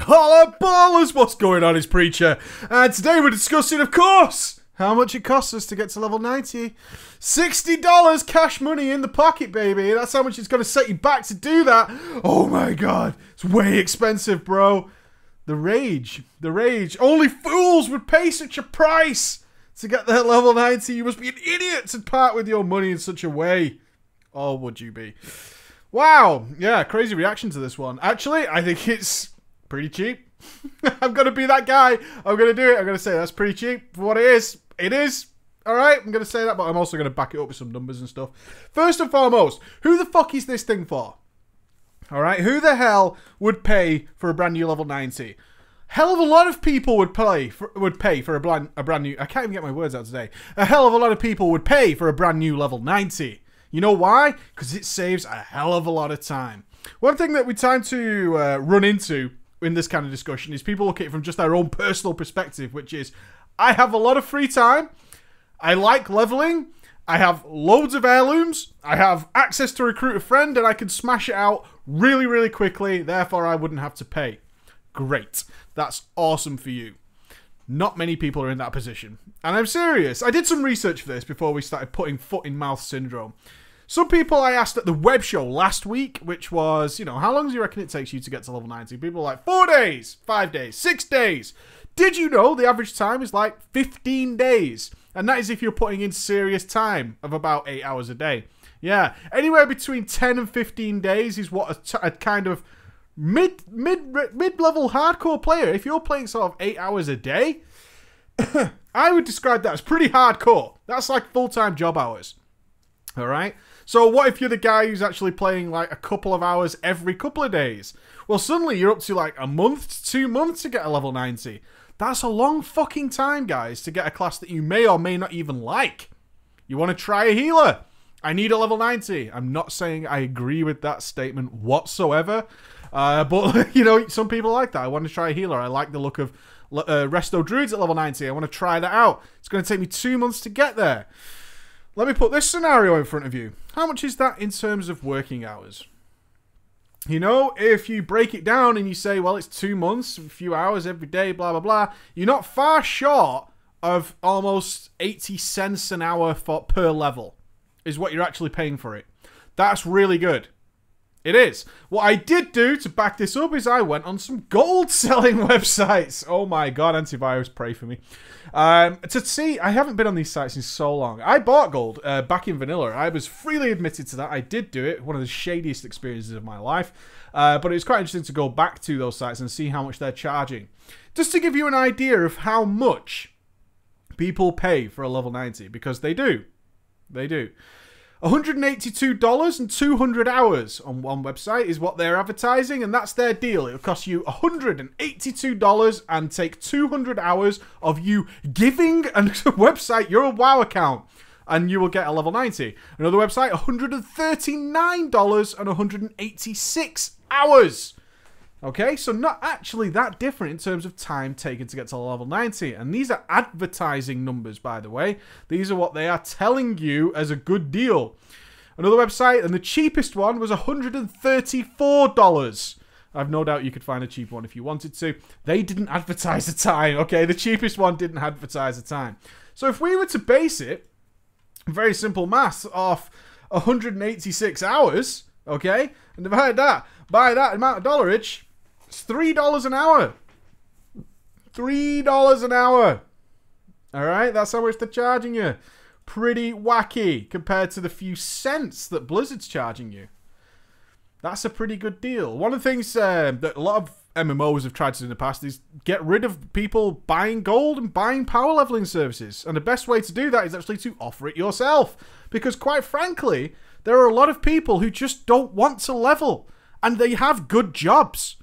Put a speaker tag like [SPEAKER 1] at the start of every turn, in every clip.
[SPEAKER 1] Holla ballers, what's going on? It's Preacher, and today we're discussing, of course, how much it costs us to get to level 90. $60 cash money in the pocket, baby. That's how much it's going to set you back to do that. Oh my god, it's way expensive, bro. The rage. Only fools would pay such a price to get that level 90. You must be an idiot to part with your money in such a way. Or would you be? Wow, yeah, crazy reaction to this one. Actually, I think it's pretty cheap. I'm going to be that guy. I'm going to do it. I'm going to say that's pretty cheap for what it is. It is. All right, I'm going to say that, but I'm also going to back it up with some numbers and stuff. First and foremost, who the fuck is this thing for? All right, who the hell would pay for a brand new level 90? Hell of a lot of people would pay for a brand new... I can't even get my words out today. A hell of a lot of people would pay for a brand new level 90. You know why? Because it saves a hell of a lot of time. One thing that we tend to run into in this kind of discussion is people look at it from just their own personal perspective, which is, I have a lot of free time, I like leveling, I have loads of heirlooms, I have access to recruit a friend, and I can smash it out really, really quickly, therefore I wouldn't have to pay. Great. That's awesome for you. Not many people are in that position. And I'm serious. I did some research for this before we started putting foot in mouth syndrome. Some people I asked at the web show last week, which was, you know, how long do you reckon it takes you to get to level 90? People were like, 4 days, 5 days, 6 days. Did you know the average time is like 15 days? And that is if you're putting in serious time of about 8 hours a day. Yeah, anywhere between 10 and 15 days is what a kind of mid-level hardcore player, if you're playing sort of 8 hours a day, I would describe that as pretty hardcore. That's like full-time job hours. All right? So what if you're the guy who's actually playing like a couple of hours every couple of days? Well, suddenly you're up to like a month, 2 months to get a level 90. That's a long fucking time, guys, to get a class that you may or may not even like. You want to try a healer? I need a level 90. I'm not saying I agree with that statement whatsoever. But, you know, some people like that. I want to try a healer. I like the look of Resto Druids at level 90. I want to try that out. It's going to take me 2 months to get there. Let me put this scenario in front of you. How much is that in terms of working hours? You know, if you break it down and you say, well, it's 2 months, a few hours every day, blah, blah, blah, you're not far short of almost 80 cents an hour per level is what you're actually paying for it. That's really good. It is. What I did do to back this up is I went on some gold selling websites. Oh my god, antivirus, pray for me. To see, I haven't been on these sites in so long. I bought gold back in vanilla. I was freely admitted to that. I did do it. One of the shadiest experiences of my life. But it was quite interesting to go back to those sites and see how much they're charging. Just to give you an idea of how much people pay for a level 90, because they do. They do. $182 and 200 hours on one website is what they're advertising, and that's their deal. It'll cost you $182 and take 200 hours of you giving a website your WoW account, and you will get a level 90. Another website, $139 and 186 hours. Okay, so not actually that different in terms of time taken to get to level 90. And these are advertising numbers, by the way. These are what they are telling you as a good deal. Another website, and the cheapest one was $134. I've no doubt you could find a cheap one if you wanted to. They didn't advertise the time, okay? The cheapest one didn't advertise the time. So if we were to base it, very simple maths, off 186 hours, okay? And divide that by that amount of dollarage, it's $3 an hour. $3 an hour. Alright, that's how much they're charging you. Pretty wacky compared to the few cents that Blizzard's charging you. That's a pretty good deal. One of the things that a lot of MMOs have tried to do in the past is get rid of people buying gold and buying power leveling services. And the best way to do that is actually to offer it yourself. Because quite frankly, there are a lot of people who just don't want to level. And they have good jobs.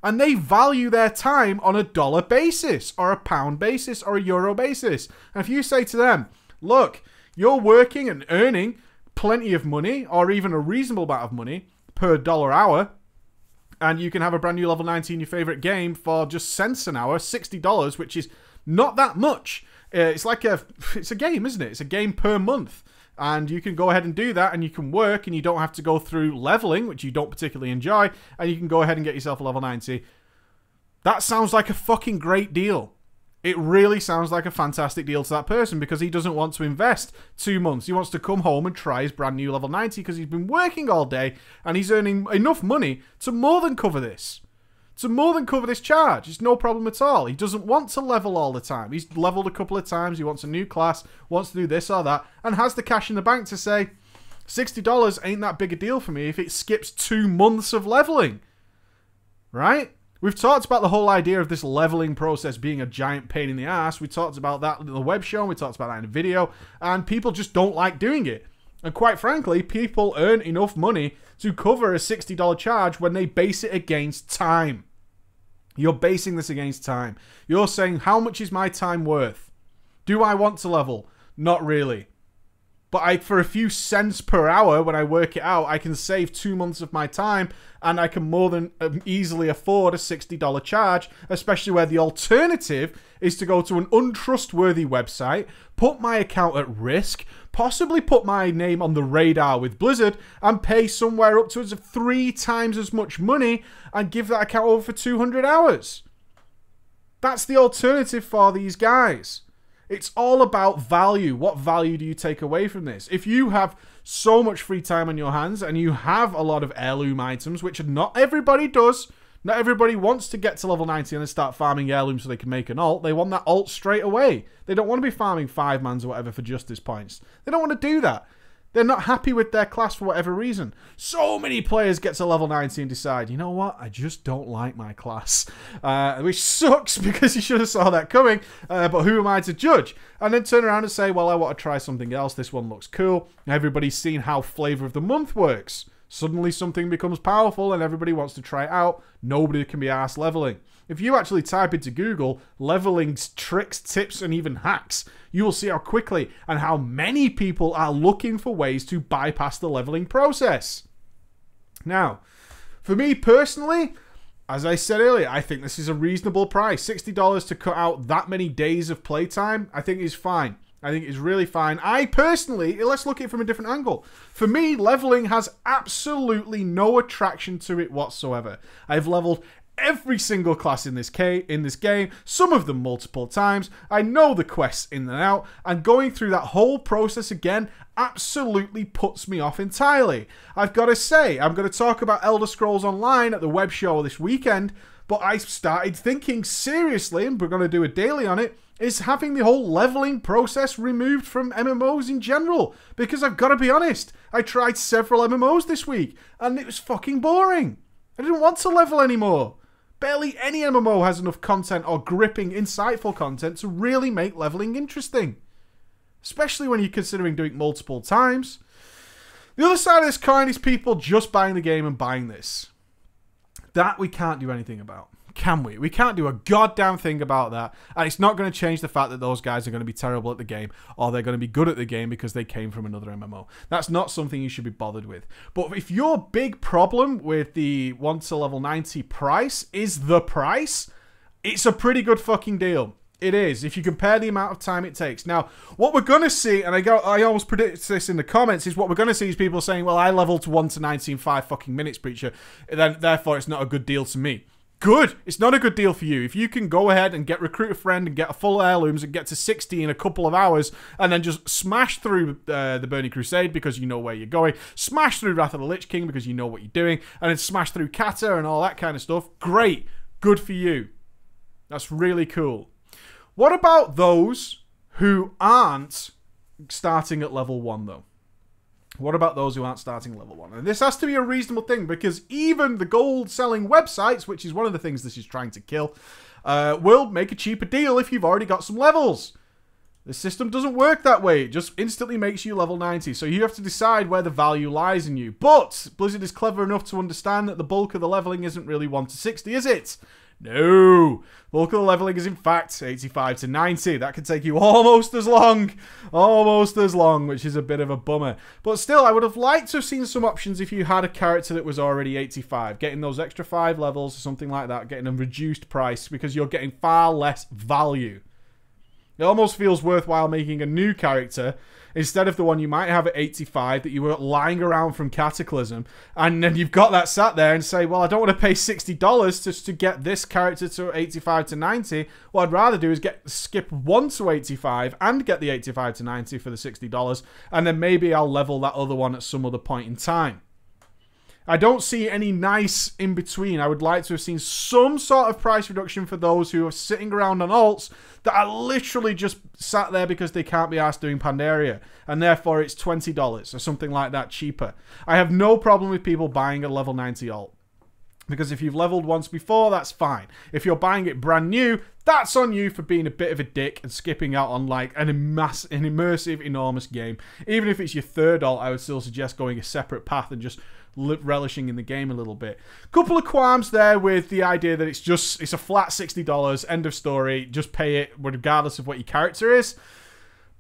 [SPEAKER 1] And they value their time on a dollar basis, or a pound basis, or a euro basis. And if you say to them, look, you're working and earning plenty of money, or even a reasonable amount of money per dollar hour, and you can have a brand new level 90 in your favorite game for just cents an hour, $60, which is not that much. It's a game, isn't it? It's a game per month. And you can go ahead and do that, and you can work, and you don't have to go through leveling, which you don't particularly enjoy, and you can go ahead and get yourself a level 90. That sounds like a fucking great deal. It really sounds like a fantastic deal to that person because he doesn't want to invest 2 months. He wants to come home and try his brand new level 90 because he's been working all day and he's earning enough money to more than cover this. To more than cover this charge. It's no problem at all. He doesn't want to level all the time. He's leveled a couple of times. He wants a new class, wants to do this or that, and has the cash in the bank to say, $60 ain't that big a deal for me if it skips 2 months of leveling. Right? We've talked about the whole idea of this leveling process being a giant pain in the ass. We talked about that in the web show, and we talked about that in the video, and people just don't like doing it. And quite frankly, people earn enough money to cover a $60 charge when they base it against time. You're basing this against time. You're saying, how much is my time worth? Do I want to level? Not really. But for a few cents per hour, when I work it out, I can save 2 months of my time, and I can more than easily afford a $60 charge, especially where the alternative is to go to an untrustworthy website, put my account at risk, possibly put my name on the radar with Blizzard, and pay somewhere up to 3 times as much money, and give that account over for 200 hours. That's the alternative for these guys. It's all about value. What value do you take away from this? If you have so much free time on your hands and you have a lot of heirloom items, which not everybody does, not everybody wants to get to level 90 and then start farming heirlooms so they can make an alt. They want that alt straight away. They don't want to be farming 5-mans or whatever for justice points. They don't want to do that. They're not happy with their class for whatever reason. So many players get to level 90 and decide, you know what, I just don't like my class. Which sucks because you should have saw that coming, but who am I to judge? And then turn around and say, well, I want to try something else. This one looks cool. Everybody's seen how Flavor of the Month works. Suddenly something becomes powerful and everybody wants to try it out. Nobody can be arsed leveling. If you actually type into Google leveling tricks, tips, and even hacks, you will see how quickly and how many people are looking for ways to bypass the leveling process. Now, for me personally, as I said earlier, I think this is a reasonable price. $60 to cut out that many days of playtime, I think is fine. I think it's really fine. I personally, let's look at it from a different angle. For me, leveling has absolutely no attraction to it whatsoever. I've leveled every single class in this game, some of them multiple times. I know the quests in and out, and going through that whole process again absolutely puts me off entirely. I've got to say, I'm going to talk about Elder Scrolls Online at the web show this weekend, but I started thinking seriously, and we're going to do a daily on it, is having the whole leveling process removed from MMOs in general. Because I've got to be honest, I tried several MMOs this week, and it was fucking boring. I didn't want to level anymore. Barely any MMO has enough content or gripping, insightful content to really make leveling interesting. Especially when you're considering doing it multiple times. The other side of this coin is people just buying the game and buying this. That we can't do anything about. Can we? We can't do a goddamn thing about that. And it's not going to change the fact that those guys are going to be terrible at the game or they're going to be good at the game because they came from another MMO. That's not something you should be bothered with. But if your big problem with the 1 to level 90 price is the price, it's a pretty good fucking deal. It is, if you compare the amount of time it takes. Now, what we're going to see, and I almost predict this in the comments, is what we're going to see is people saying, well, I leveled to 1 to 90 in 5 fucking minutes, Preacher, then therefore it's not a good deal to me. Good. It's not a good deal for you. If you can go ahead and recruit a friend and get a full heirlooms and get to 60 in a couple of hours and then just smash through the Burning Crusade because you know where you're going, smash through Wrath of the Lich King because you know what you're doing, and then smash through Kata and all that kind of stuff, great. Good for you. That's really cool. What about those who aren't starting at level 1 though? What about those who aren't starting level 1? And this has to be a reasonable thing because even the gold-selling websites, which is one of the things this is trying to kill, will make a cheaper deal if you've already got some levels. The system doesn't work that way. It just instantly makes you level 90. So you have to decide where the value lies in you. But Blizzard is clever enough to understand that the bulk of the leveling isn't really 1 to 60, is it? No. Bulk of the leveling is in fact 85 to 90. That could take you almost as long. Almost as long, which is a bit of a bummer. But still, I would have liked to have seen some options if you had a character that was already 85. Getting those extra 5 levels or something like that. Getting a reduced price because you're getting far less value. It almost feels worthwhile making a new character instead of the one you might have at 85 that you were lying around from Cataclysm, and then you've got that sat there and say, well, I don't want to pay $60 just to get this character to 85 to 90. What I'd rather do is skip 1 to 85 and get the 85 to 90 for the $60, and then maybe I'll level that other one at some other point in time. I don't see any nice in between. I would like to have seen some sort of price reduction for those who are sitting around on alts that are literally just sat there because they can't be asked doing Pandaria, and therefore it's $20 or something like that cheaper. I have no problem with people buying a level 90 alt, because if you've leveled once before, that's fine. If you're buying it brand new, that's on you for being a bit of a dick and skipping out on like an immersive, enormous game. Even if it's your third alt, I would still suggest going a separate path and just relishing in the game a little bit. Couple of qualms there with the idea that it's a flat $60, end of story, just pay it regardless of what your character is.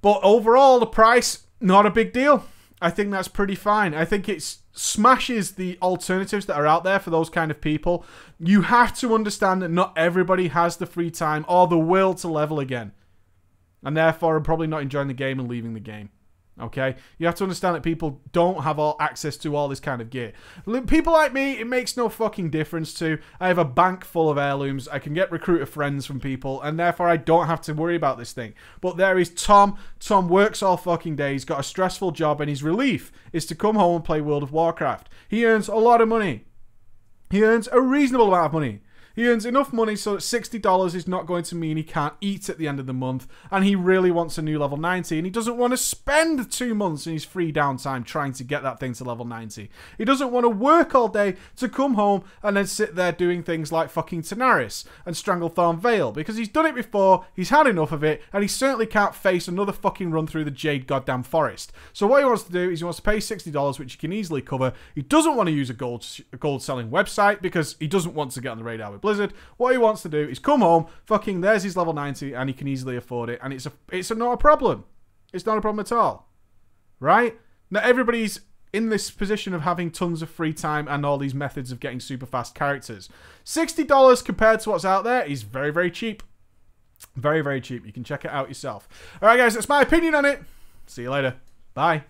[SPEAKER 1] But overall, the price, not a big deal. I think that's pretty fine. I think it smashes the alternatives that are out there for those kind of people. You have to understand that not everybody has the free time or the will to level again, and therefore are probably not enjoying the game and leaving the game. Okay? You have to understand that people don't have all access to all this kind of gear. People like me, it makes no fucking difference to. I have a bank full of heirlooms. I can get recruiter friends from people, and therefore I don't have to worry about this thing. But there is Tom. Tom works all fucking day. He's got a stressful job, and his relief is to come home and play World of Warcraft. He earns a lot of money. He earns a reasonable amount of money. He earns enough money so that $60 is not going to mean he can't eat at the end of the month, and he really wants a new level 90, and he doesn't want to spend 2 months in his free downtime trying to get that thing to level 90. He doesn't want to work all day to come home and then sit there doing things like fucking Tenaris and Stranglethorn Vale, because he's done it before, he's had enough of it, and he certainly can't face another fucking run through the Jade goddamn Forest. So what he wants to do is he wants to pay $60, which he can easily cover. He doesn't want to use a gold selling website because he doesn't want to get on the radar with Blizzard. What he wants to do is come home, fucking there's his level 90, and he can easily afford it, and it's not a problem. It's not a problem at all. Right? Now everybody's in this position of having tons of free time and all these methods of getting super fast characters. $60 compared to what's out there is very, very cheap. Very, very cheap. You can check it out yourself. Alright guys, that's my opinion on it. See you later. Bye.